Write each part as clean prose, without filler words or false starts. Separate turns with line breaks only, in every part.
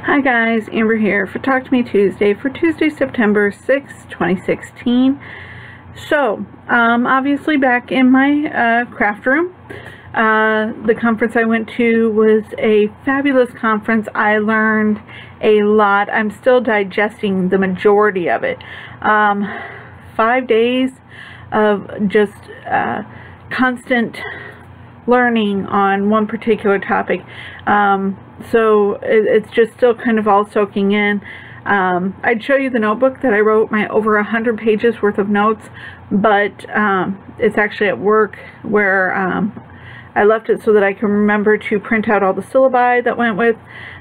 Hi guys, Amber here for Talk to Me Tuesday for Tuesday, September 6th, 2016. So, obviously back in my craft room. The conference I went to was a fabulous conference. I learned a lot. I'm still digesting the majority of it. 5 days of just constant learning on one particular topic. So it's just still kind of all soaking in. I'd show you the notebook that I wrote, my over 100 pages worth of notes, but it's actually at work where I left it so that I can remember to print out all the syllabi that went with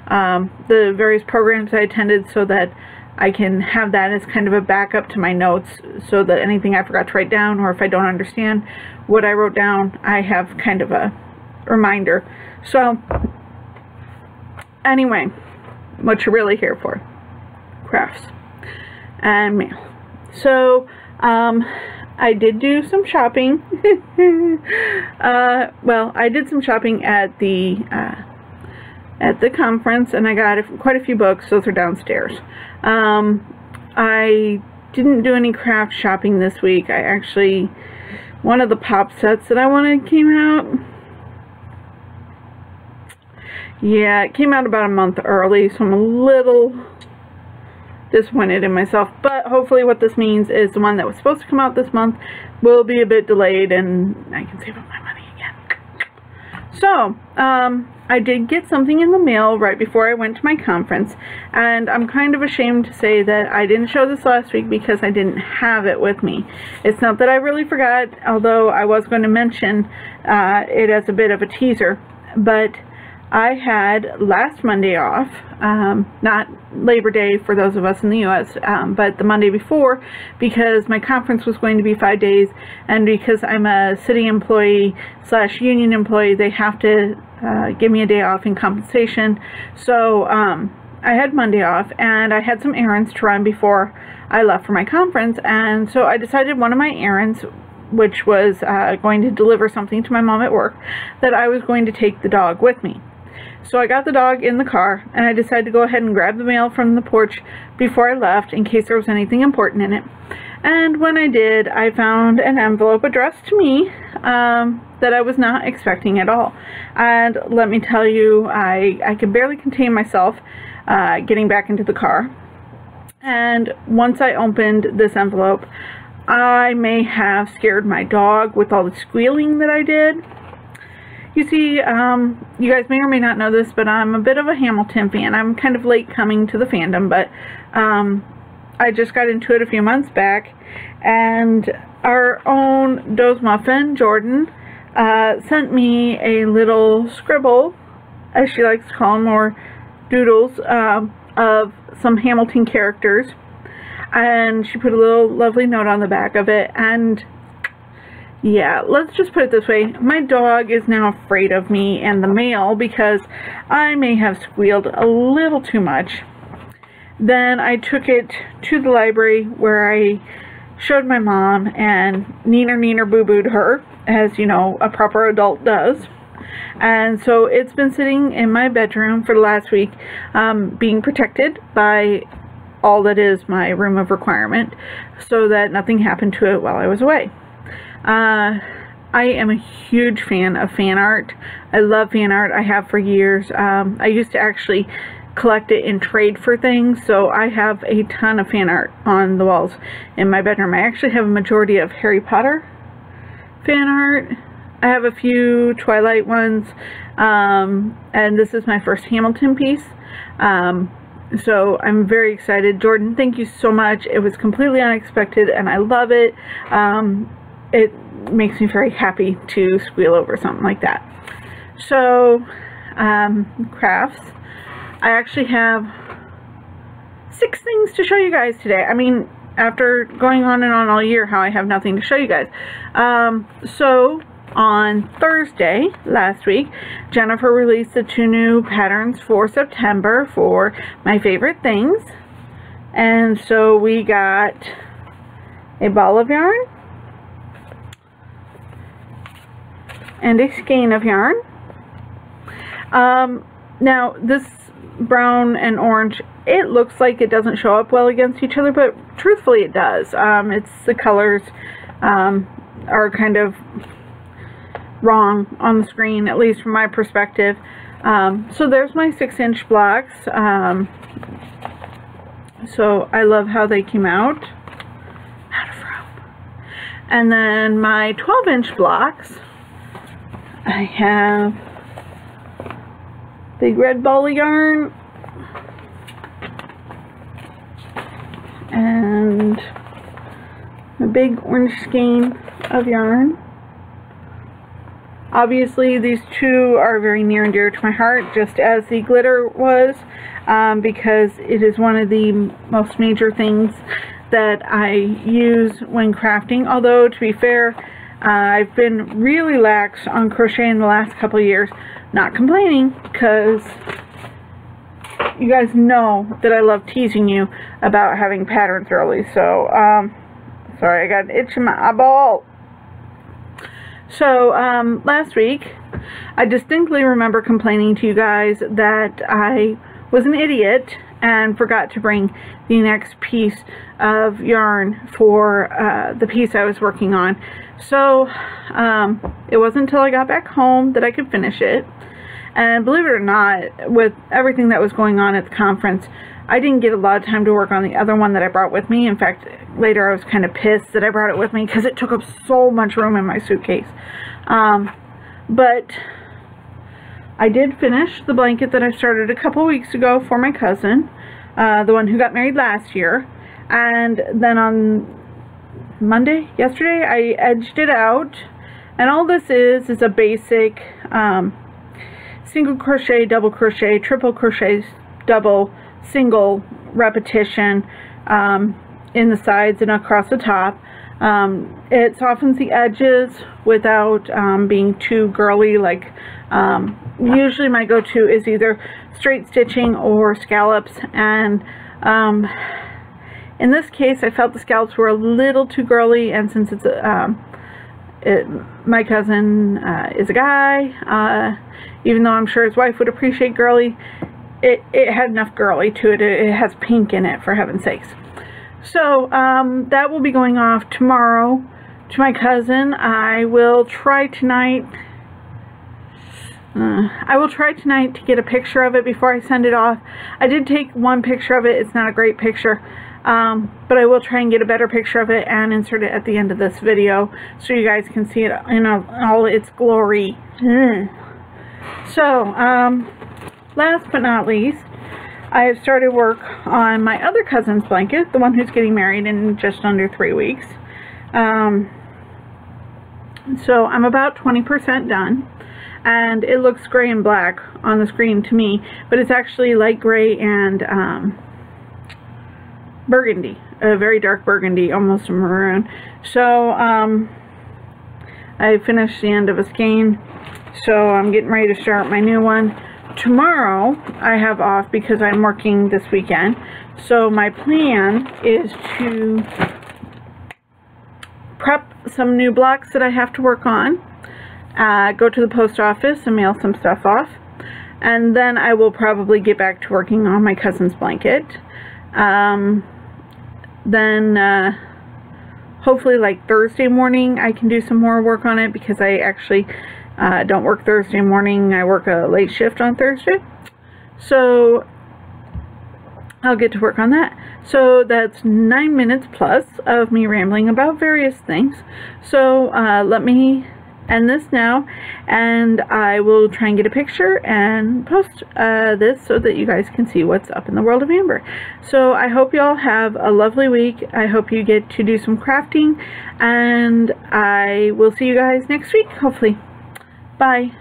the various programs I attended, so that I can have that as kind of a backup to my notes, so that anything I forgot to write down, or if I don't understand what I wrote down, I have kind of a reminder. So anyway, what you're really here for: crafts and mail. So I did do some shopping. Well, I did some shopping at the conference, and I got quite a few books. Those are downstairs. I didn't do any craft shopping this week. I actually, one of the pop sets that I wanted came out. Yeah, it came out about a month early, so I'm a little disappointed in myself. But hopefully what this means is the one that was supposed to come out this month will be a bit delayed, and I can save up my money again. So, I did get something in the mail right before I went to my conference, and I'm kind of ashamed to say that I didn't show this last week because I didn't have it with me. It's not that I really forgot, although I was going to mention it as a bit of a teaser, but I had last Monday off, not Labor Day for those of us in the U.S., but the Monday before, because my conference was going to be 5 days, and because I'm a city employee / union employee, they have to give me a day off in compensation. So I had Monday off, and I had some errands to run before I left for my conference, and so I decided one of my errands, which was going to deliver something to my mom at work, that I was going to take the dog with me. So I got the dog in the car, and I decided to go ahead and grab the mail from the porch before I left, in case there was anything important in it. And when I did, I found an envelope addressed to me that I was not expecting at all. And let me tell you, I could barely contain myself getting back into the car. And once I opened this envelope, I may have scared my dog with all the squealing that I did. You see, you guys may or may not know this, but I'm a bit of a Hamilton fan. I'm kind of late coming to the fandom, but I just got into it a few months back, and our own Doze Muffin, Jordan, sent me a little scribble, as she likes to call them, or doodles, of some Hamilton characters, and she put a little lovely note on the back of it. And yeah, let's just put it this way: my dog is now afraid of me and the mail because I may have squealed a little too much. Then I took it to the library, where I showed my mom, and neener boo-booed her, as you know a proper adult does. And so it's been sitting in my bedroom for the last week, being protected by all that is my room of requirement, so that nothing happened to it while I was away. I am a huge fan of fan art. I love fan art. I have for years. I used to actually collect it and trade for things, so I have a ton of fan art on the walls in my bedroom. I actually have a majority of Harry Potter fan art. I have a few Twilight ones, and this is my first Hamilton piece. So I'm very excited. Jordan, thank you so much. It was completely unexpected, and I love it. It makes me very happy to squeal over something like that. So, crafts. I actually have 6 things to show you guys today. I mean, after going on and on all year how I have nothing to show you guys. So, on Thursday last week, Jennifer released the 2 new patterns for September for my favorite things. And so we got a ball of yarn and a skein of yarn. Now this brown and orange, it looks like it doesn't show up well against each other, but truthfully it does. It's the colors are kind of wrong on the screen, at least from my perspective. So there's my 6-inch blocks. So I love how they came out. Out of room. And then my 12-inch blocks, I have big red ball of yarn and a big orange skein of yarn. Obviously these two are very near and dear to my heart, just as the glitter was, because it is one of the most major things that I use when crafting. Although, to be fair, I've been really lax on crochet in the last couple of years. Not complaining, because you guys know that I love teasing you about having patterns early. So, sorry, I got an itch in my eyeball. So, last week, I distinctly remember complaining to you guys that I was an idiot and forgot to bring the next piece of yarn for the piece I was working on. So, it wasn't until I got back home that I could finish it. And believe it or not, with everything that was going on at the conference, I didn't get a lot of time to work on the other one that I brought with me. In fact, later I was kind of pissed that I brought it with me because it took up so much room in my suitcase. But I did finish the blanket that I started a couple weeks ago for my cousin, the one who got married last year. And then on yesterday, I edged it out. And all this is a basic single crochet, double crochet, triple crochet, double, single repetition in the sides and across the top. It softens the edges without being too girly. Like usually my go-to is either straight stitching or scallops, and in this case I felt the scallops were a little too girly, and since it's my cousin is a guy, even though I'm sure his wife would appreciate girly, it had enough girly to it. It has pink in it, for heaven's sakes. So that will be going off tomorrow to my cousin. I will try tonight to get a picture of it before I send it off. I did take one picture of it. It's not a great picture, but I will try and get a better picture of it and insert it at the end of this video so you guys can see it in all its glory. So last but not least, I have started work on my other cousin's blanket, the one who's getting married in just under 3 weeks. So I'm about 20% done, and it looks gray and black on the screen to me, but it's actually light gray and burgundy, a very dark burgundy, almost a maroon. So I finished the end of a skein, so I'm getting ready to start my new one. Tomorrow I have off because I'm working this weekend, so my plan is to prep some new blocks that I have to work on, go to the post office and mail some stuff off, and then I will probably get back to working on my cousin's blanket. Then hopefully like Thursday morning I can do some more work on it, because I actually don't work Thursday morning. I work a late shift on Thursday, so I'll get to work on that. So that's 9 minutes plus of me rambling about various things. So let me end this now, and I will try and get a picture and post this so that you guys can see what's up in the world of Amber. So I hope you all have a lovely week. I hope you get to do some crafting, and I will see you guys next week, hopefully. Bye.